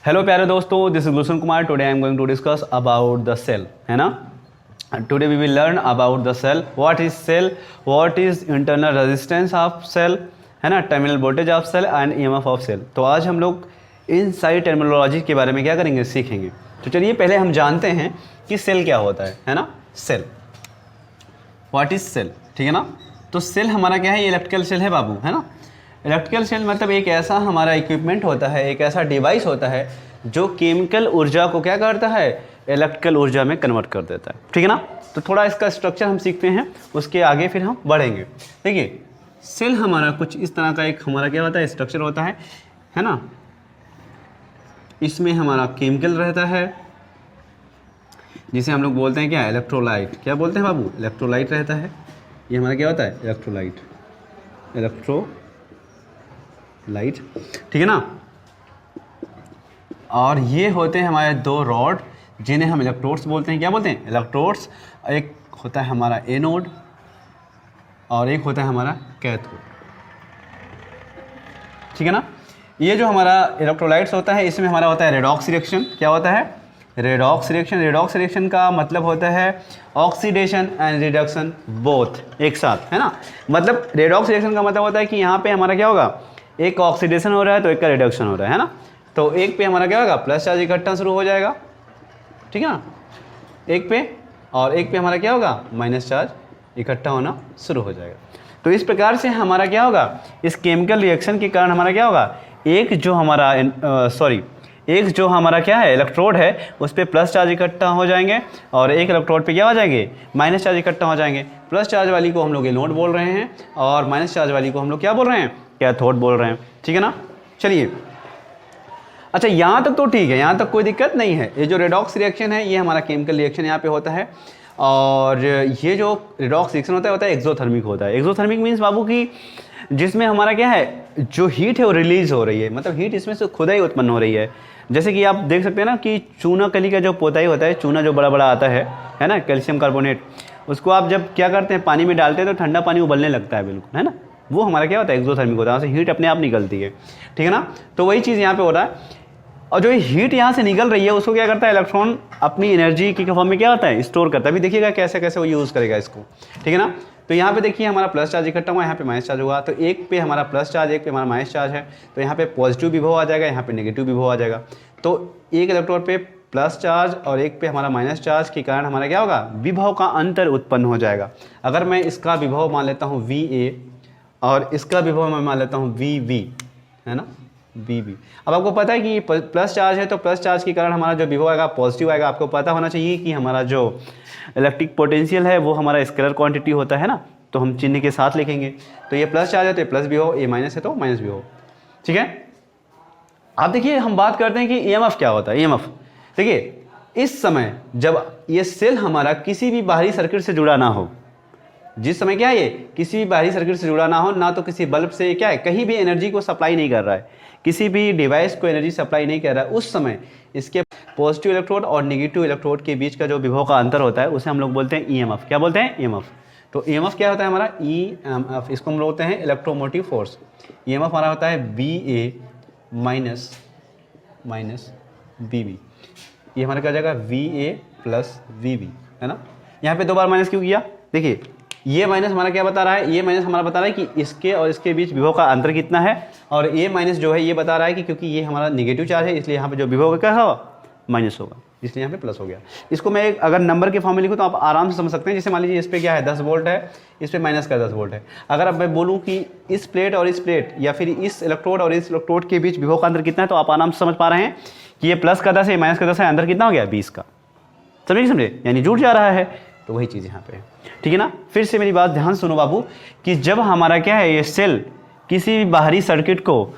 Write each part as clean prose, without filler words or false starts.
Hello प्यारे दोस्तों, this is Gulshan Kumar. Today I am going to discuss about the cell, है ना। Today we will learn about the cell, what is cell, what is internal resistance of cell, है ना, terminal voltage of cell and EMF of cell. तो आज हम लोग इन सारी terminology के बारे में क्या करेंगे, सीखेंगे। तो चलिए पहले हम जानते हैं कि सेल क्या होता है ना। सेल, व्हाट इज सेल, ठीक है ना। तो सेल हमारा क्या है, ये इलेक्ट्रिकल सेल है बाबू, है ना। इलेक्ट्रिकल सेल मतलब एक ऐसा हमारा इक्विपमेंट होता है, एक ऐसा डिवाइस होता है जो केमिकल ऊर्जा को क्या करता है, इलेक्ट्रिकल ऊर्जा में कन्वर्ट कर देता है, ठीक है ना। तो थोड़ा इसका स्ट्रक्चर हम सीखते हैं, उसके आगे फिर हम बढ़ेंगे। देखिए सेल हमारा कुछ इस तरह का एक हमारा क्या होता है, स्ट्रक्चर होता है ना। इसमें हमारा केमिकल रहता है जिसे हम लोग बोलते हैं क्या, इलेक्ट्रोलाइट। क्या बोलते हैं बाबू, इलेक्ट्रोलाइट रहता है। ये हमारा क्या होता है, इलेक्ट्रोलाइट, लाइट, ठीक है ना। और ये होते हैं हमारे दो रॉड जिन्हें हम इलेक्ट्रोड्स बोलते हैं। क्या बोलते हैं, इलेक्ट्रोड्स। एक होता है हमारा एनोड और एक होता है हमारा कैथोड, ठीक है ना। ये जो हमारा इलेक्ट्रोलाइट्स होता है, इसमें हमारा होता है रेडॉक्स रिएक्शन। क्या होता है, रेडॉक्स रिएक्शन। रेडॉक्स रिएक्शन का मतलब होता है ऑक्सीडेशन एंड रिडक्शन बोथ एक साथ, है ना। मतलब रेडॉक्स रिएक्शन का मतलब होता है कि यहाँ पे हमारा क्या होगा, एक ऑक्सीडेशन हो रहा है तो एक का रिडक्शन हो रहा है ना। तो एक पे हमारा क्या होगा, प्लस चार्ज इकट्ठा शुरू हो जाएगा, ठीक है ना, एक पे, और एक पे हमारा क्या होगा, माइनस चार्ज इकट्ठा होना शुरू हो जाएगा। तो इस प्रकार से हमारा क्या होगा, इस केमिकल रिएक्शन के कारण हमारा क्या होगा, एक जो हमारा क्या है, इलेक्ट्रोड है, उस पर प्लस चार्ज इकट्ठा हो जाएंगे और एक इलेक्ट्रोड पे क्या हो जाएंगे, माइनस चार्ज इकट्ठा हो जाएंगे। प्लस चार्ज वाली को हम लोग एनोड बोल रहे हैं और माइनस चार्ज वाली को हम लोग क्या बोल रहे हैं, कैथोड बोल रहे हैं, ठीक है ना। चलिए अच्छा, यहाँ तक तो ठीक है, यहाँ तक कोई दिक्कत नहीं है। ये जो रेडॉक्स रिएक्शन है, ये हमारा केमिकल रिएक्शन यहाँ पे होता है। और ये जो रेडॉक्स रिएक्शन होता है एक्सोथर्मिक होता है। एक्सोथर्मिक मीन्स बाबू की जिसमें हमारा क्या है, जो हीट है वो रिलीज हो रही है, मतलब हीट इसमें से खुद ही उत्पन्न हो रही है। जैसे कि आप देख सकते हैं ना कि चूना कली का जो पोताई होता है, चूना जो बड़ा बड़ा आता है ना, कैल्शियम कार्बोनेट, उसको आप जब क्या करते हैं, पानी में डालते हैं तो ठंडा पानी उबलने लगता है, बिल्कुल, है ना। वो हमारा क्या होता है, एक्सोथर्मिक होता है, वहाँ से हीट अपने आप निकलती है, ठीक है ना। तो वही चीज़ यहाँ पे हो रहा है। और जो हीट यहाँ से निकल रही है उसको क्या करता है, इलेक्ट्रॉन अपनी एनर्जी की फॉर्म में क्या होता है, स्टोर करता है। अभी देखिएगा कैसे कैसे वो यूज़ करेगा इसको, ठीक है ना। तो यहाँ पे देखिए हमारा प्लस चार्ज इकट्ठा हुआ, यहाँ पे माइनस चार्ज हुआ। तो एक पे हमारा प्लस चार्ज, एक पे हमारा माइनस चार्ज है, तो यहाँ पे पॉजिटिव विभव आ जाएगा, यहाँ पे नेगेटिव विभव आ जाएगा। तो एक इलेक्ट्रोड पे प्लस चार्ज और एक पे हमारा माइनस चार्ज के कारण हमारा क्या होगा, विभव का अंतर उत्पन्न हो जाएगा। अगर मैं इसका विभव मान लेता हूँ VA और इसका विभव मैं मान लेता हूँ VB, है ना, BB। अब आपको पता है कि ये प्लस चार्ज है, तो प्लस चार्ज के कारण हमारा जो विभव आएगा पॉजिटिव आएगा। आपको पता होना चाहिए कि हमारा जो इलेक्ट्रिक पोटेंशियल है वो हमारा स्केलर क्वांटिटी होता है ना, तो हम चिन्ह के साथ लिखेंगे। तो ये प्लस चार्ज है तो ये प्लस विभव, ये माइनस है तो माइनस विभव, ठीक है। आप देखिए हम बात करते हैं कि EMF क्या होता है। EMF देखिए, इस समय जब ये सेल हमारा किसी भी बाहरी सर्किट से जुड़ा ना हो, जिस समय क्या है ये किसी भी बाहरी सर्किट से जुड़ा ना हो, ना तो किसी बल्ब से क्या है, कहीं भी एनर्जी को सप्लाई नहीं कर रहा है, किसी भी डिवाइस को एनर्जी सप्लाई नहीं कर रहा है, उस समय इसके पॉजिटिव इलेक्ट्रोड और नेगेटिव इलेक्ट्रोड के बीच का जो विभव का अंतर होता है उसे हम लोग बोलते हैं EMF। क्या बोलते हैं, EMF। तो EMF क्या होता है हमारा, EMF, इसको हम लोग बोलते हैं इलेक्ट्रोमोटिव फोर्स। EMF हमारा होता है BA माइनस BB। ये हमारा क्या हो जाएगा, VA प्लस VB, है ना। यहाँ पे दो बार माइनस क्यों किया, देखिए ये माइनस हमारा क्या बता रहा है, ये माइनस हमारा बता रहा है कि इसके और इसके बीच विभव का अंतर कितना है, और ये माइनस जो है ये बता रहा है कि क्योंकि ये हमारा नेगेटिव चार्ज है, इसलिए यहाँ पे जो विभव का क्या होगा, माइनस होगा, इसलिए यहाँ पे प्लस हो गया। इसको मैं अगर नंबर के फॉर्म में लिखूँ तो आप आराम से समझ सकते हैं। जैसे मान लीजिए इस पर क्या है, 10 वोल्ट है, इस पर माइनस का 10 वोल्ट है। अगर अब मैं बोलूँ कि इस प्लेट और इस प्लेट या फिर इस इलेक्ट्रोड और इस इलेक्ट्रोड के बीच विभव का अंतर कितना है, तो आप आराम से समझ पा रहे हैं कि ये प्लस का 10 है, माइनस का 10 है, अंतर कितना हो गया, 20 का। समझे, यानी जुड़ जा रहा है। तो वही चीज़ यहाँ पे है, ठीक है ना। फिर से मेरी बात ध्यान सुनो बाबू, कि जब हमारा क्या है, ये सेल किसी भी बाहरी सर्किट को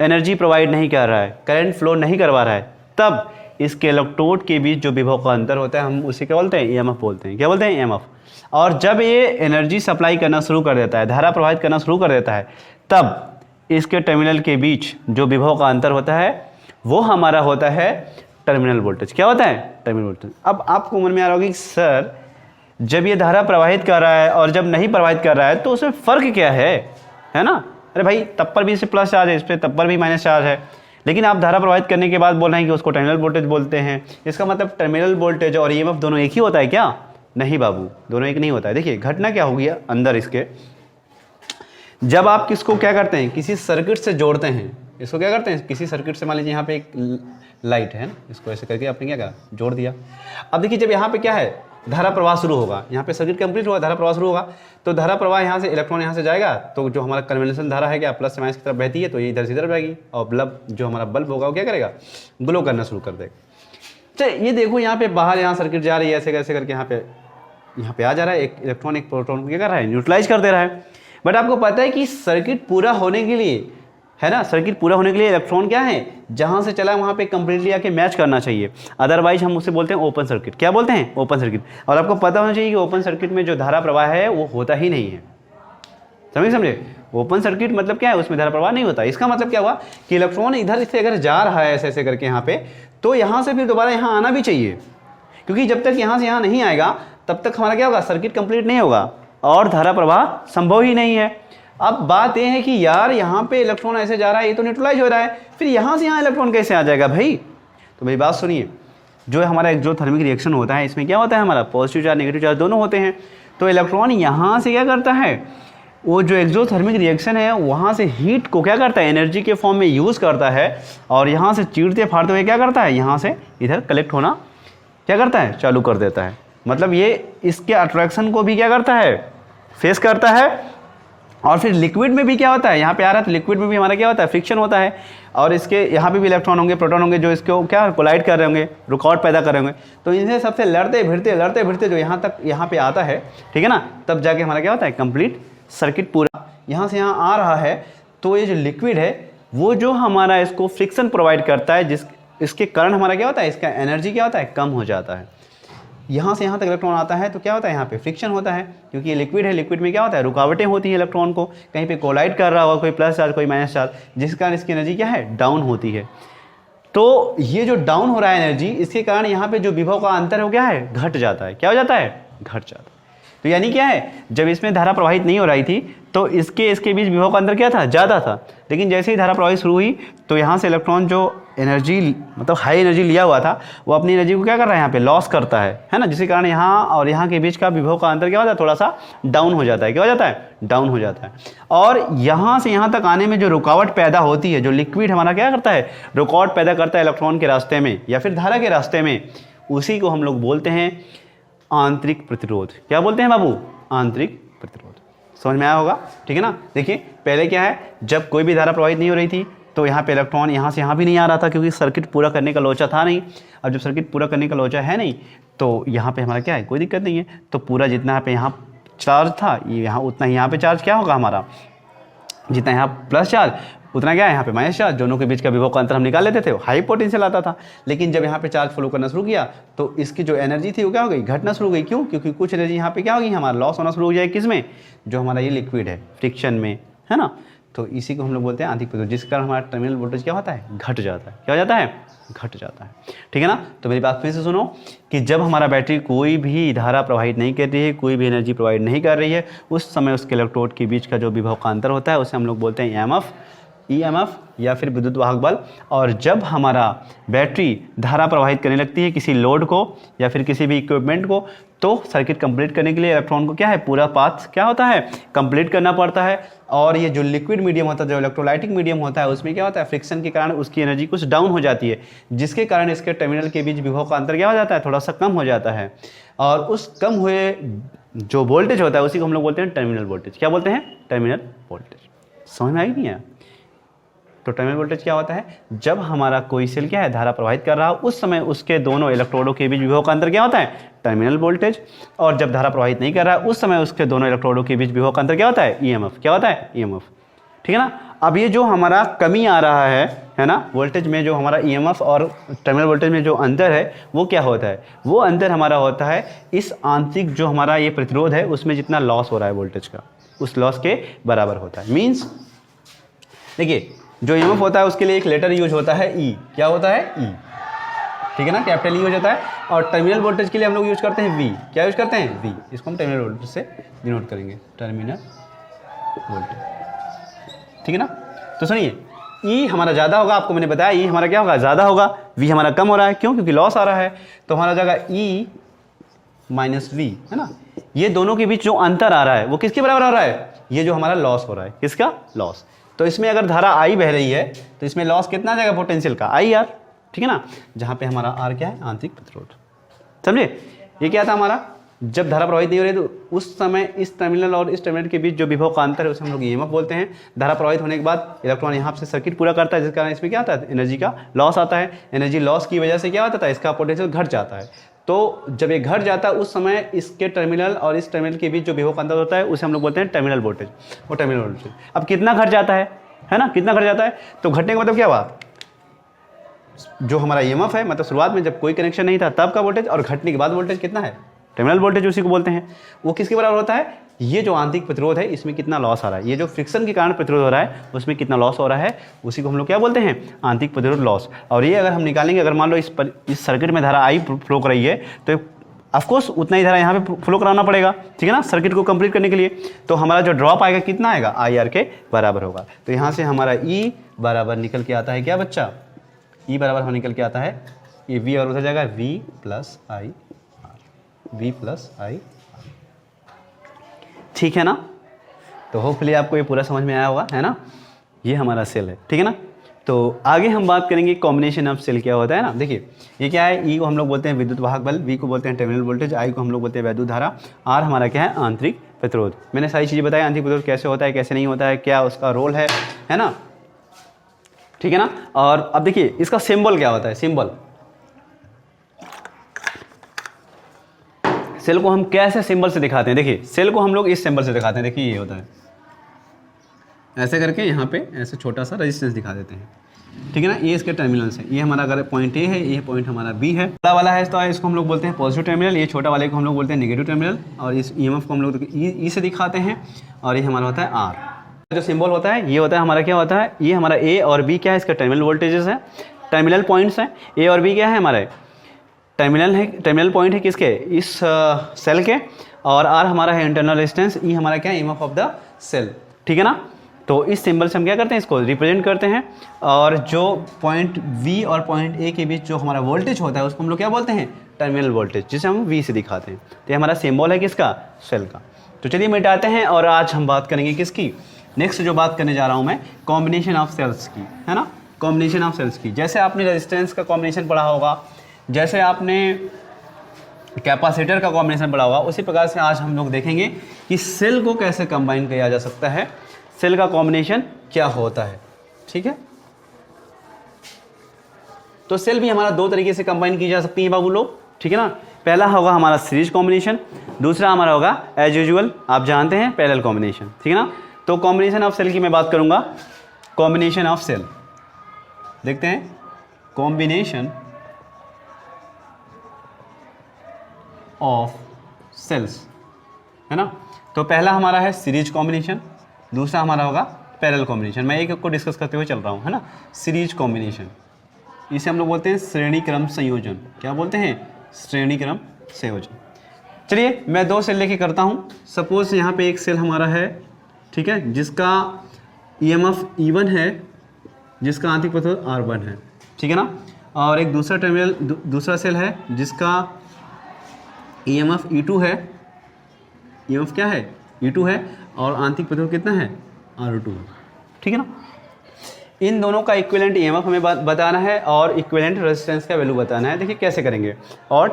एनर्जी प्रोवाइड नहीं कर रहा है, करंट फ्लो नहीं करवा रहा है, तब इसके इलेक्ट्रोड के बीच जो विभव का अंतर होता है हम उसे क्या बोलते हैं, EMF बोलते हैं। क्या बोलते हैं, EMF। और जब ये एनर्जी सप्लाई करना शुरू कर देता है, धारा प्रवाहित करना शुरू कर देता है, तब इसके टर्मिनल के बीच जो विभव का अंतर होता है वो हमारा होता है टर्मिनल वोल्टेज। क्या होता है, टर्मिनल वोल्टेज। अब आपको मन में आ रहा होगा कि सर जब ये धारा प्रवाहित कर रहा है और जब नहीं प्रवाहित कर रहा है तो उसमें फ़र्क क्या है ना। अरे भाई तब पर भी इसे प्लस चार्ज है, इस पर तब पर भी माइनस चार्ज है, लेकिन आप धारा प्रवाहित करने के बाद बोल रहे हैं कि उसको टर्मिनल वोल्टेज बोलते हैं। इसका मतलब टर्मिनल वोल्टेज और ईएमएफ दोनों एक ही होता है क्या? नहीं बाबू, दोनों एक नहीं होता है। देखिए घटना क्या होगी अंदर इसके, जब आप किसको क्या करते हैं, किसी सर्किट से जोड़ते हैं, इसको क्या करते हैं, किसी सर्किट से, मान लीजिए यहाँ पे एक लाइट है ना, इसको ऐसे करके आपने क्या करा, जोड़ दिया। अब देखिए जब यहाँ पे क्या है, धारा प्रवाह शुरू होगा, यहाँ पे सर्किट कंप्लीट होगा, धारा प्रवाह शुरू होगा, तो धारा प्रवाह यहाँ से इलेक्ट्रॉन यहाँ से जाएगा, तो जो हमारा कन्वेंशन धारा है क्या, प्लस से माइनस की तरफ बहती है, तो ये इधर से इधर बहेगी, और बल्ब जो हमारा बल्ब होगा वो क्या करेगा, ग्लो करना शुरू कर देगा। चलिए ये देखो यहाँ पे बाहर यहाँ सर्किट जा रही है, ऐसे कैसे करके यहाँ पे आ जा रहा है, एक इलेक्ट्रॉन एक प्रोटॉन को क्या कर रहा है, न्यूट्रलाइज कर दे रहा है। बट आपको पता है कि सर्किट पूरा होने के लिए, है ना, सर्किट पूरा होने के लिए इलेक्ट्रॉन क्या है, जहां से चला वहां पे कंप्लीटली आके मैच करना चाहिए, अदरवाइज हम उसे बोलते हैं ओपन सर्किट। क्या बोलते हैं? Open circuit. और आपको पता होना चाहिए कि ओपन सर्किट में जो धारा प्रवाह है वो होता ही नहीं है। समझे? ओपन सर्किट मतलब क्या है, उसमें धारा प्रवाह नहीं होता। इसका मतलब क्या हुआ कि इलेक्ट्रॉन इधर से अगर जा रहा है ऐसे ऐसे करके यहाँ पे, तो यहाँ से फिर दोबारा यहाँ आना भी चाहिए, क्योंकि जब तक यहाँ से यहाँ नहीं आएगा तब तक हमारा क्या होगा, सर्किट कंप्लीट नहीं होगा और धारा प्रवाह संभव ही नहीं है। अब बात यह है कि यार यहाँ पे इलेक्ट्रॉन ऐसे जा रहा है, ये तो न्यूट्रलाइज हो रहा है, फिर यहाँ से यहाँ इलेक्ट्रॉन कैसे आ जाएगा भाई? तो मेरी बात सुनिए, जो हमारा एक्सोथर्मिक रिएक्शन होता है इसमें क्या होता है, हमारा पॉजिटिव चार्ज नेगेटिव चार्ज दोनों होते हैं। तो इलेक्ट्रॉन यहाँ से क्या करता है, वो जो एक्सोथर्मिक रिएक्शन है वहाँ से हीट को क्या करता है, एनर्जी के फॉर्म में यूज़ करता है, और यहाँ से चीरते फाड़ते हुए क्या करता है, यहाँ से इधर कलेक्ट होना क्या करता है, चालू कर देता है। मतलब ये इसके अट्रैक्शन को भी क्या करता है, फेस करता है। और फिर लिक्विड में भी क्या होता है, यहाँ पे आ रहा है तो लिक्विड में भी हमारा क्या होता है, फ्रिक्शन होता है, और इसके यहाँ पे भी इलेक्ट्रॉन होंगे, प्रोटॉन होंगे, जो इसको क्या कोलाइड कर रहे होंगे, रुकावट पैदा कर रहे होंगे। तो इनसे सबसे लड़ते भिड़ते जो यहाँ तक यहाँ पे आता है, ठीक है ना, तब जाके हमारा क्या होता है, कंप्लीट सर्किट पूरा यहाँ से यहाँ आ रहा है। तो ये जो लिक्विड है वो जो हमारा इसको फ्रिक्शन प्रोवाइड करता है, इसके कारण हमारा क्या होता है, इसका एनर्जी क्या होता है, कम हो जाता है। यहाँ से यहाँ तक इलेक्ट्रॉन आता है तो क्या होता है, यहाँ पे फ्रिक्शन होता है, क्योंकि ये लिक्विड है, लिक्विड में क्या होता है, रुकावटें होती हैं, इलेक्ट्रॉन को कहीं पे कोलाइड कर रहा होगा, कोई प्लस चार्ज कोई माइनस चार्ज, जिस कारण इसकी एनर्जी क्या है, डाउन होती है। तो ये जो डाउन हो रहा है एनर्जी, इसके कारण यहाँ पे जो विभव का अंतर है वो क्या है, घट जाता है। क्या हो जाता है, घट जाता है। तो यानी क्या है, जब इसमें धारा प्रवाहित नहीं हो रही थी तो इसके बीच विभव का अंतर क्या था, ज़्यादा था। लेकिन जैसे ही धारा प्रवाहित शुरू हुई तो यहाँ से इलेक्ट्रॉन जो एनर्जी मतलब हाई एनर्जी लिया हुआ था वो अपनी एनर्जी को क्या कर रहा है, यहाँ पे लॉस करता है ना, जिसके कारण यहाँ और यहाँ के बीच का विभव का अंतर क्या होता है, थोड़ा सा डाउन हो जाता है। क्या हो जाता है, डाउन हो जाता है। और यहाँ से यहाँ तक आने में जो रुकावट पैदा होती है, जो लिक्विड हमारा क्या करता है, रुकावट पैदा करता है इलेक्ट्रॉन के रास्ते में या फिर धारा के रास्ते में, उसी को हम लोग बोलते हैं आंतरिक प्रतिरोध। क्या बोलते हैं बाबू, आंतरिक प्रतिरोध। समझ में आया होगा, ठीक है ना। देखिए पहले क्या है, जब कोई भी धारा प्रवाहित नहीं हो रही थी तो यहाँ पे इलेक्ट्रॉन यहाँ से यहाँ भी नहीं आ रहा था, क्योंकि सर्किट पूरा करने का लोचा था नहीं। अब जब सर्किट पूरा करने का लोचा है नहीं तो यहाँ पे हमारा क्या है, कोई दिक्कत नहीं है। तो पूरा जितना यहाँ पे यहाँ चार्ज था, ये यहाँ उतना ही यहाँ पे चार्ज क्या होगा हमारा, जितना यहाँ प्लस चार्ज उतना क्या है यहाँ पे माइनस चार्ज। दोनों के बीच का विभव का अंतर हम निकाल लेते थे, हाई पोटेंशियल आता था। लेकिन जब यहाँ पे चार्ज फ्लो करना शुरू किया तो इसकी जो एनर्जी थी वो क्या हो गई, घटना शुरू हो गई। क्यों? क्योंकि कुछ एनर्जी यहाँ पे क्या होगी, हमारा लॉस होना शुरू हो जाए, किस में, जो हमारा ये लिक्विड है, फ्रिक्शन में, है ना। तो इसी को हम लोग बोलते हैं आंतरिक प्रतिरोध, जिस कारण हमारा टर्मिनल वोल्टेज क्या होता है, घट जाता है। क्या हो जाता है, घट जाता है, ठीक है ना। तो मेरी बात फिर से सुनो कि जब हमारा बैटरी कोई भी धारा प्रवाहित नहीं कर रही है, कोई भी एनर्जी प्रोवाइड नहीं कर रही है, उस समय उसके इलेक्ट्रोड के बीच का जो विभव का अंतर होता है उसे हम लोग बोलते हैं ईएमएफ या फिर विद्युत वाहक बल। और जब हमारा बैटरी धारा प्रवाहित करने लगती है किसी लोड को या फिर किसी भी इक्विपमेंट को, तो सर्किट कंप्लीट करने के लिए इलेक्ट्रॉन को क्या है, पूरा पाथ क्या होता है, कंप्लीट करना पड़ता है। और ये जो लिक्विड मीडियम होता है, जो इलेक्ट्रोलाइटिक मीडियम होता है, उसमें क्या होता है, फ्रिक्शन के कारण उसकी एनर्जी कुछ डाउन हो जाती है, जिसके कारण इसके टर्मिनल के बीच विभव का अंतर क्या हो जाता है, थोड़ा सा कम हो जाता है। और उस कम हुए जो वोल्टेज होता है उसी को हम लोग बोलते हैं टर्मिनल वोल्टेज। क्या बोलते हैं, टर्मिनल वोल्टेज। समझ में आई नहीं है? तो टर्मिनल वोल्टेज क्या होता है, जब हमारा कोई सेल क्या है, धारा प्रवाहित कर रहा हो, उस समय उसके दोनों इलेक्ट्रोडों के बीच विभव का अंतर क्या होता है, टर्मिनल वोल्टेज। और जब धारा प्रवाहित नहीं कर रहा है उस समय उसके दोनों इलेक्ट्रोडों के बीच विभव का अंतर क्या होता है, ईएमएफ। क्या होता है, ईएमएफ, ठीक है ना। अब ये जो हमारा कमी आ रहा है ना, वोल्टेज में जो हमारा ईएमएफ और टर्मिनल वोल्टेज में जो अंतर है वो क्या होता है, वो अंतर हमारा होता है इस आंतरिक जो हमारा ये प्रतिरोध है उसमें जितना लॉस हो रहा है वोल्टेज का, उस लॉस के बराबर होता है। मीन्स देखिए जो ईएमएफ होता है उसके लिए एक लेटर यूज होता है ई। क्या होता है, ई, ठीक है ना, कैपिटल ई हो जाता है। और टर्मिनल वोल्टेज के लिए हम लोग यूज करते हैं वी। क्या यूज करते हैं, वी। इसको हम टर्मिनल वोल्टेज से डिनोट करेंगे, टर्मिनल वोल्टेज, ठीक है ना। तो सुनिए ई हमारा ज़्यादा होगा, आपको मैंने बताया ई हमारा क्या होगा, ज़्यादा होगा, वी हमारा कम हो रहा है, क्यों, क्योंकि लॉस आ रहा है, तो हमारा जाएगा ई माइनस वी, है ना। ये दोनों के बीच जो अंतर आ रहा है वो किसके बराबर हो रहा है, ये जो हमारा लॉस हो रहा है, किसका, लॉस। तो इसमें अगर धारा आई बह रही है तो इसमें लॉस कितना आ जाएगा पोटेंशियल का, आई आर, ठीक है ना, जहाँ पे हमारा आर क्या है, आंतरिक प्रतिरोध, समझे। ये क्या था हमारा, जब धारा प्रवाहित नहीं हो रही तो उस समय इस टर्मिनल और इस टर्मिनल के बीच जो विभव का अंतर है उसे हम लोग ईएमएफ बोलते हैं। धारा प्रवाहित होने के बाद इलेक्ट्रॉन यहाँ से सर्किट पूरा करता है, जिस कारण इसमें क्या आता है, एनर्जी का लॉस आता है। एनर्जी लॉस की वजह से क्या होता है, इसका पोटेंशियल घट जाता है। तो जब ये घट जाता है उस समय इसके टर्मिनल और इस टर्मिनल के बीच जो विभव का अंतर होता है उसे हम लोग बोलते हैं टर्मिनल वोल्टेज, वो टर्मिनल वोल्टेज। अब कितना घट जाता है ना, कितना घट जाता है, तो घटने का मतलब क्या हुआ, जो हमारा ईएमएफ है, मतलब शुरुआत में जब कोई कनेक्शन नहीं था तब का वोल्टेज, और घटने के बाद वोल्टेज कितना है, टर्मिनल वोल्टेज उसी को बोलते हैं। वो किसके बराबर होता है, ये जो आंतरिक प्रतिरोध है इसमें कितना लॉस आ रहा है, ये जो फ्रिक्शन के कारण प्रतिरोध हो रहा है उसमें कितना लॉस हो रहा है, उसी को हम लोग क्या बोलते हैं, आंतरिक प्रतिरोध लॉस। और ये अगर हम निकालेंगे, अगर मान लो इस सर्किट में धारा आई फ्लो कर रही है तो ऑफकोर्स उतना ही धारा यहाँ पे फ्लो कराना पड़ेगा, ठीक है ना, सर्किट को कंप्लीट करने के लिए। तो हमारा जो ड्रॉप आएगा कितना आएगा, आई आर के बराबर होगा। तो यहाँ से हमारा ई बराबर निकल के आता है क्या बच्चा, ई बराबर हम निकल के आता है, ये वी और उधर जाएगा V plus I, V plus I, ठीक है ना। तो होपफुली आपको ये पूरा समझ में आया होगा, है ना। ये हमारा सेल है, ठीक है ना। तो आगे हम बात करेंगे कॉम्बिनेशन ऑफ सेल क्या होता है ना। देखिए ये क्या है, ई को हम लोग बोलते हैं विद्युत वाहक बल, वी को बोलते हैं टर्मिनल वोल्टेज, आई को हम लोग बोलते हैं वैद्युत धारा, आर हमारा क्या है, आंतरिक प्रतिरोध। मैंने सारी चीज़ें बताई, आंतरिक प्रतिरोध कैसे होता है, कैसे नहीं होता है, क्या उसका रोल है ना, ठीक है ना। और अब देखिए इसका सिंबल क्या होता है, सिंबल, सेल को हम कैसे सिंबल से दिखाते हैं, देखिए सेल को हम लोग इस सिंबल से दिखाते हैं। देखिए ये होता है ऐसे करके, यहाँ पे ऐसे छोटा सा रेजिस्टेंस दिखा देते हैं, ठीक है ना। ये इसके टर्मिनल्स है, ये हमारा अगर पॉइंट ए है, ये पॉइंट हमारा बी है, बड़ा वाला है तो इसको हम लोग बोलते हैं पॉजिटिव टर्मिनल, ये छोटा वाले को हम लोग बोलते हैं नेगेटिव टर्मिनल, और इस ईएमएफ को हम लोग ई से दिखाते हैं, और ये हमारा होता है आर। जो सिंबल होता है ये होता है हमारा क्या होता है, ये हमारा ए और बी क्या है, इसका टर्मिनल वोल्टेजेस है, टर्मिनल पॉइंट्स हैं। ए और बी क्या है, हमारे टर्मिनल है, टर्मिनल पॉइंट है किसके, इस सेल के, और आर हमारा है इंटरनल रेजिस्टेंस, ई हमारा क्या है, ईएमएफ ऑफ द सेल, ठीक है ना। तो इस सिंबल से हम क्या करते हैं, इसको रिप्रेजेंट करते हैं, और जो पॉइंट वी और पॉइंट ए के बीच जो हमारा वोल्टेज होता है उसको हम लोग क्या बोलते हैं, टर्मिनल वोल्टेज, जिसे हम वी से दिखाते हैं। तो ये हमारा सिंबल है किसका, सेल का। तो चलिए मिटाते हैं, और आज हम बात करेंगे किसकी, नेक्स्ट जो बात करने जा रहा हूँ मैं, कॉम्बिनेशन ऑफ सेल्स की, है ना, कॉम्बिनेशन ऑफ सेल्स की। जैसे आपने रेजिस्टेंस का कॉम्बिनेशन पढ़ा होगा, जैसे आपने कैपेसिटर का कॉम्बिनेशन पढ़ा होगा, उसी प्रकार से आज हम लोग देखेंगे कि सेल को कैसे कंबाइन किया जा सकता है, सेल का कॉम्बिनेशन क्या होता है, ठीक है। तो सेल भी हमारा दो तरीके से कंबाइन की जा सकती है बाबू लोग, ठीक है ना। पहला होगा हमारा सीरीज कॉम्बिनेशन, दूसरा हमारा होगा एज यूजुअल आप जानते हैं पैरेलल कॉम्बिनेशन, ठीक है ना। तो कॉम्बिनेशन ऑफ सेल की मैं बात करूंगा, कॉम्बिनेशन ऑफ सेल देखते हैं, कॉम्बिनेशन ऑफ सेल्स, है ना। तो पहला हमारा है सीरीज कॉम्बिनेशन, दूसरा हमारा होगा पैरेलल कॉम्बिनेशन। मैं एक को डिस्कस करते हुए चल रहा हूँ, है ना। सीरीज कॉम्बिनेशन, इसे हम लोग बोलते हैं श्रेणी क्रम संयोजन, क्या बोलते हैं, श्रेणी क्रम संयोजन। चलिए मैं दो सेल लेके करता हूँ। सपोज यहाँ पे एक सेल हमारा है, ठीक है, जिसका ईएमएफ E1 है, जिसका आंतरिक प्रतिरोध R1 है, ठीक है ना। और एक दूसरा टर्मिनल दूसरा सेल है जिसका ईएमएफ E2 है, ईएमएफ क्या है, E2 है, और आंतरिक प्रतिरोध कितना है, R2 है, ठीक है ना। इन दोनों का इक्विवेलेंट ईएमएफ हमें बताना है और इक्विवेलेंट रेजिस्टेंस का वैल्यू बताना है। देखिए कैसे करेंगे, और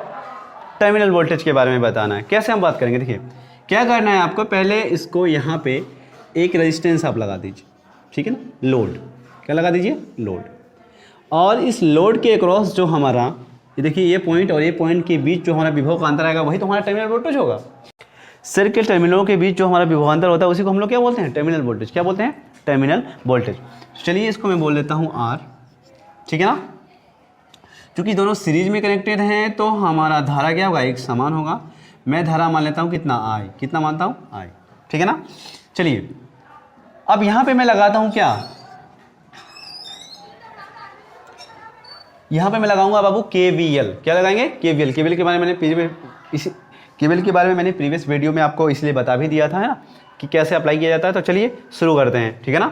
टर्मिनल वोल्टेज के बारे में बताना है। कैसे हम बात करेंगे, देखिए क्या करना है आपको, पहले इसको यहाँ पे एक रेजिस्टेंस आप लगा दीजिए, ठीक है ना, लोड, क्या लगा दीजिए, लोड। और इस लोड के अक्रॉस जो हमारा ये देखिए ये पॉइंट और ये पॉइंट के बीच जो हमारा विभव का अंतर आएगा वही तो हमारा टर्मिनल वोल्टेज होगा। सेल के टर्मिनलों के बीच जो हमारा विभवांतर होता है उसी को हम लोग क्या बोलते हैं, टर्मिनल वोल्टेज, क्या बोलते हैं, टर्मिनल वोल्टेज। चलिए इसको मैं बोल देता हूँ आर, ठीक है ना। क्योंकि दोनों सीरीज में कनेक्टेड हैं तो हमारा धारा क्या होगा, एक समान होगा। मैं धारा मान लेता हूँ कितना, आई, कितना मानता हूँ, आई, ठीक है ना। चलिए अब यहाँ पे मैं लगाता हूँ क्या, यहाँ पे मैं लगाऊंगा बाबू KVL, क्या लगाएंगे, KVL। KVL के बारे में मैंने प्रीवियस वीडियो में आपको इसलिए बता भी दिया था, है ना, कि कैसे अप्लाई किया जाता है। तो चलिए शुरू करते हैं, ठीक है ना।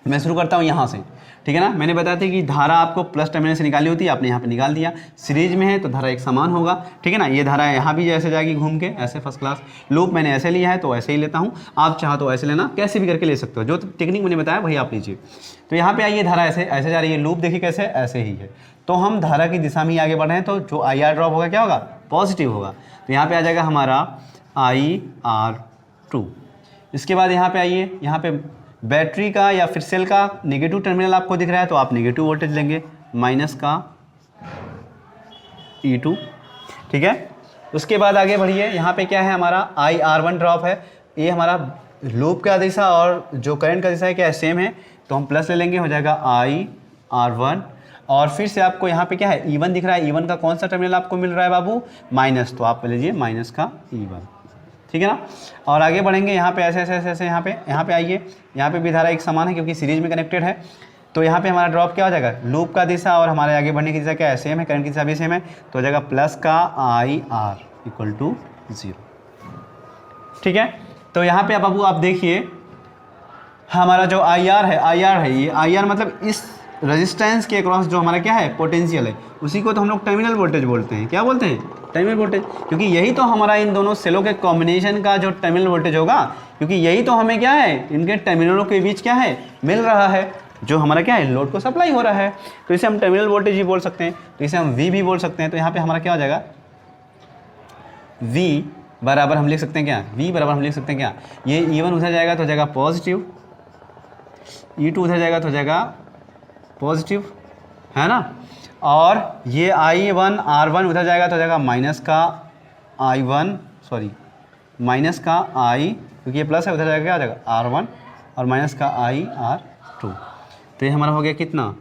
मैं शुरू करता हूँ यहाँ से, ठीक है ना। मैंने बताया था कि धारा आपको प्लस टर्मिनल से निकालनी होती है, आपने यहाँ पे निकाल दिया। सीरीज में है तो धारा एक समान होगा, ठीक है ना। ये धारा यहाँ भी ऐसे जाएगी घूम के, ऐसे फर्स्ट क्लास। लूप मैंने ऐसे लिया है तो ऐसे ही लेता हूँ, आप चाहो तो ऐसे लेना, कैसे भी करके ले सकते हो, जो टेक्निक मैंने बताया वही आप लीजिए। तो यहाँ पे आइए, धारा ऐसे ऐसे जा रही है, लूप देखिए कैसे, ऐसे ही है। तो हम धारा की दिशा में ही आगे बढ़ रहे हैं, तो जो IR ड्रॉप होगा क्या होगा, पॉजिटिव होगा। तो यहाँ पे आ जाएगा हमारा IR2। इसके बाद यहाँ पे आइए, यहाँ पे बैटरी का या फिर सेल का नेगेटिव टर्मिनल आपको दिख रहा है तो आप नेगेटिव वोल्टेज लेंगे, माइनस का E2, ठीक है। उसके बाद आगे बढ़िए, यहाँ पे क्या है हमारा IR1 ड्रॉप है। ये हमारा लूप का दिशा और जो करंट का दिशा है क्या है, सेम है, तो हम प्लस ले लेंगे, हो जाएगा IR1। और फिर से आपको यहाँ पे क्या है, E1 दिख रहा है। E1 का कौन सा टर्मिनल आपको मिल रहा है बाबू, माइनस, तो आप लीजिए माइनस का E1, ठीक है ना। और आगे बढ़ेंगे, यहाँ पे ऐसे ऐसे ऐसे ऐसे यहाँ पे आइए, यहाँ पे भी धारा एक समान है क्योंकि सीरीज में कनेक्टेड है। तो यहाँ पे हमारा ड्रॉप क्या हो जाएगा, लूप का दिशा और हमारे आगे बढ़ने की दिशा क्या है, सेम है, करंट की दिशा भी सेम है, तो हो जाएगा प्लस का IR इक्वल टू 0, ठीक है। तो यहाँ पे बाबू आप देखिए, हमारा जो IR है ये IR मतलब इस रेजिस्टेंस के अक्रॉस जो हमारा क्या है, पोटेंशियल है, उसी को तो हम लोग टर्मिनल वोल्टेज बोलते हैं। क्या बोलते हैं, टर्मिनल वोल्टेज, क्योंकि यही तो हमारा इन दोनों सेलों के कॉम्बिनेशन का जो टर्मिनल वोल्टेज होगा, क्योंकि यही तो हमें क्या है, इनके टर्मिनलों के बीच क्या है, मिल रहा है, जो हमारा क्या है, लोड को सप्लाई हो रहा है। तो इसे हम टर्मिनल वोल्टेज भी बोल सकते हैं, तो इसे हम V भी बोल सकते हैं। तो यहाँ पे हमारा क्या हो जाएगा, V बराबर हम लिख सकते हैं क्या, V बराबर हम लिख सकते हैं क्या, ये E1 उधर जाएगा तो हो जाएगा पॉजिटिव, E2 उधर जाएगा तो हो जाएगा पॉजिटिव, है ना। और ये I1 R1 उधर जाएगा तो हो जाएगा माइनस का I1, सॉरी माइनस का I, क्योंकि ये प्लस है, उधर जाएगा क्या हो जाएगा R1 और माइनस का IR2। तो ये हमारा हो गया कितना,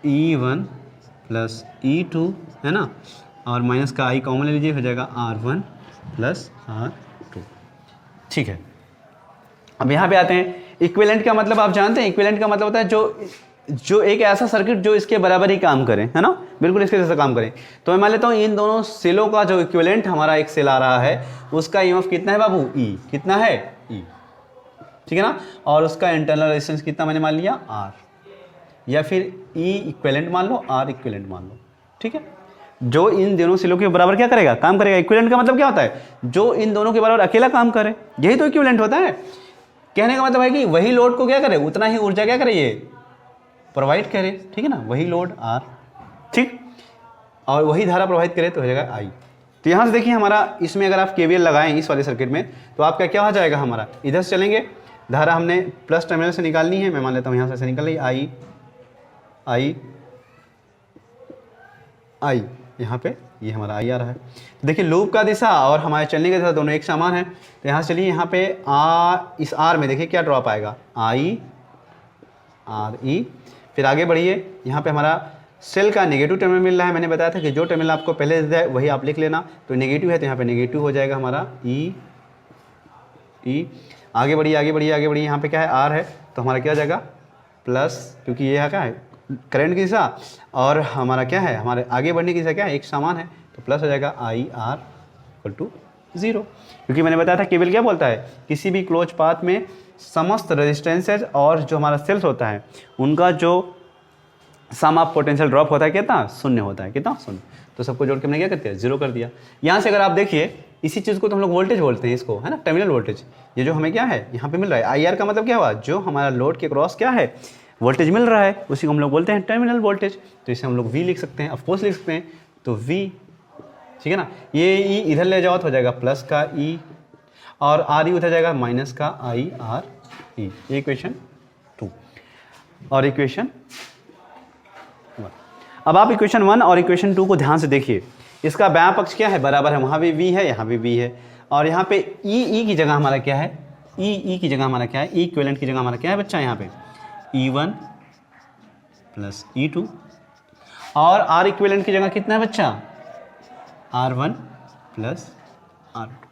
E1 प्लस E2, है ना, और माइनस का I कॉमन ले लीजिए, हो जाएगा R1 प्लस R2, ठीक है। अब यहाँ पे आते हैं, इक्विवेलेंट का मतलब आप जानते हैं, इक्विवेलेंट का मतलब होता है जो एक ऐसा सर्किट जो इसके बराबर ही काम करे, है ना, बिल्कुल इसके जैसा काम करे। तो मैं मान लेता हूँ इन दोनों सेलों का जो इक्विवेलेंट हमारा एक सेल आ रहा है, उसका EMF कितना है बाबू, E कितना है, E, ठीक है ना। और उसका इंटरनल रेजिस्टेंस कितना मैंने मान लिया, R, या फिर E इक्विवेलेंट मान लो, R इक्विवेलेंट मान लो, ठीक है। जो इन दोनों सेलों के बराबर क्या करेगा, काम करेगा। इक्विवेलेंट का मतलब क्या होता है, जो इन दोनों के बराबर अकेला काम करे, यही तो इक्विवेलेंट होता है। कहने का मतलब है कि वही लोड को क्या करे, उतना ही ऊर्जा क्या करे, ये प्रोवाइड करे, ठीक है ना, वही लोड R, ठीक, और वही धारा प्रवाहित करे तो हो जाएगा I। तो यहाँ से देखिए हमारा, इसमें अगर आप KVL लगाएं इस वाले सर्किट में, तो आपका क्या हो जाएगा, हमारा इधर से चलेंगे, धारा हमने प्लस टर्मिनल से निकालनी है, मैं मान लेता हूँ यहाँ से निकल रही I, यहाँ पे ये हमारा I आ रहा है। तो देखिए लूप का दिशा और हमारे चलने का दिशा दोनों एक समान है। तो यहाँ से चलिए, यहाँ पे इस R में देखिए क्या ड्रॉप आएगा, IRE। फिर आगे बढ़िए, यहाँ पे हमारा सेल का नेगेटिव टर्मिनल मिल रहा है। मैंने बताया था कि जो टर्मिनल आपको पहले दे है वही आप लिख लेना, तो नेगेटिव है तो यहाँ पे नेगेटिव हो जाएगा हमारा E। आगे बढ़िए आगे बढ़िए आगे बढ़िए, यहाँ पे क्या है, R है, तो हमारा क्या हो जाएगा प्लस, क्योंकि ये क्या है, करंट की दिशा, और हमारा क्या है, हमारे आगे बढ़ने की दिशा क्या है, एक समान है, तो प्लस हो जाएगा IR इक्वल टू 0। क्योंकि मैंने बताया था केवल क्या बोलता है, किसी भी क्लोज पाथ में समस्त रेजिस्टेंसेज और जो हमारा सेल्स होता है उनका जो सम ऑफ पोटेंशियल ड्रॉप होता है कितना, शून्य होता है, कितना, शून्य। तो सबको जोड़ के हमने क्या कर दिया, 0 कर दिया। यहाँ से अगर आप देखिए, इसी चीज़ को तो हम लोग वोल्टेज बोलते हैं, इसको, है ना, टर्मिनल वोल्टेज। ये जो हमें क्या है यहाँ पे मिल रहा है, IR का मतलब क्या हुआ, जो हमारा लोड के क्रॉस क्या है, वोल्टेज मिल रहा है, उसी को हम लोग बोलते हैं टर्मिनल वोल्टेज। तो इसे हम लोग V लिख सकते हैं, ऑफकोर्स लिख सकते हैं, तो V, ठीक है ना। ये E इधर ले जाओ तो हो जाएगा प्लस का E, और RE उधर जाएगा माइनस का IRE। ये इक्वेशन 2 और इक्वेशन 1। अब आप इक्वेशन 1 और इक्वेशन 2 को ध्यान से देखिए। इसका बायां पक्ष क्या है, बराबर है, वहाँ भी V है, यहाँ भी V है, और यहाँ पे E की जगह हमारा क्या है, E की जगह हमारा क्या है, E इक्विवेलेंट की जगह हमारा क्या है बच्चा, यहाँ पे E1 प्लस E2, और R इक्विवेलेंट की जगह कितना है बच्चा, R1 प्लस R2,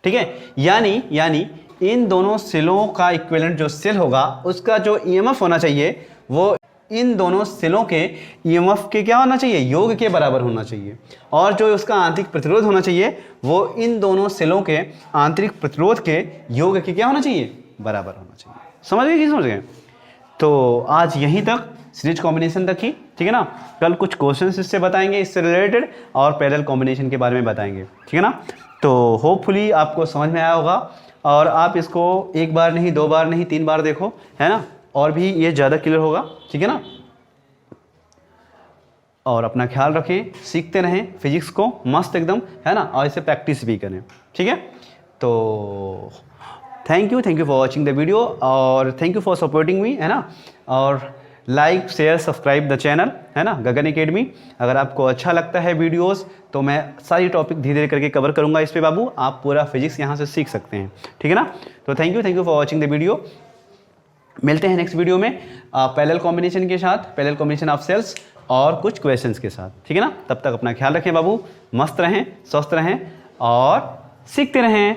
ठीक है। यानी इन दोनों सेलों का इक्विवेलेंट जो सेल होगा, उसका जो EMF होना चाहिए वो इन दोनों सेलों के EMF के क्या होना चाहिए, योग के बराबर होना चाहिए, और जो उसका आंतरिक प्रतिरोध होना चाहिए वो इन दोनों सेलों के आंतरिक प्रतिरोध के योग के क्या होना चाहिए, बराबर होना चाहिए। समझ गए कि समझ गए। तो आज यहीं तक सीरीज कॉम्बिनेशन तक ही, ठीक है ना। कल कुछ क्वेश्चंस इससे बताएंगे, इससे रिलेटेड, और पैरेलल कॉम्बिनेशन के बारे में बताएंगे, ठीक है ना। तो होपफुली आपको समझ में आया होगा, और आप इसको एक बार नहीं, 2 बार नहीं, 3 बार देखो, है ना, और भी ये ज़्यादा क्लियर होगा, ठीक है ना। और अपना ख्याल रखें, सीखते रहें फिजिक्स को मस्त एकदम, है ना, और इसे प्रैक्टिस भी करें, ठीक है। तो thank you for watching the video, और thank you for supporting me, है ना। और like share subscribe the channel, है ना, गगन एकेडमी। अगर आपको अच्छा लगता है वीडियोस, तो मैं सारी टॉपिक धीरे धीरे करके कवर करूंगा इस पे बाबू, आप पूरा फिजिक्स यहाँ से सीख सकते हैं, ठीक है ना। तो thank you for watching the video. मिलते हैं नेक्स्ट वीडियो में पैरेलल कॉम्बिनेशन के साथ, पैरेलल कॉम्बिनेशन ऑफ सेल्स, और कुछ क्वेश्चंस के साथ, ठीक है ना। तब तक अपना ख्याल रखें बाबू, मस्त रहें, स्वस्थ रहें और सीखते रहें।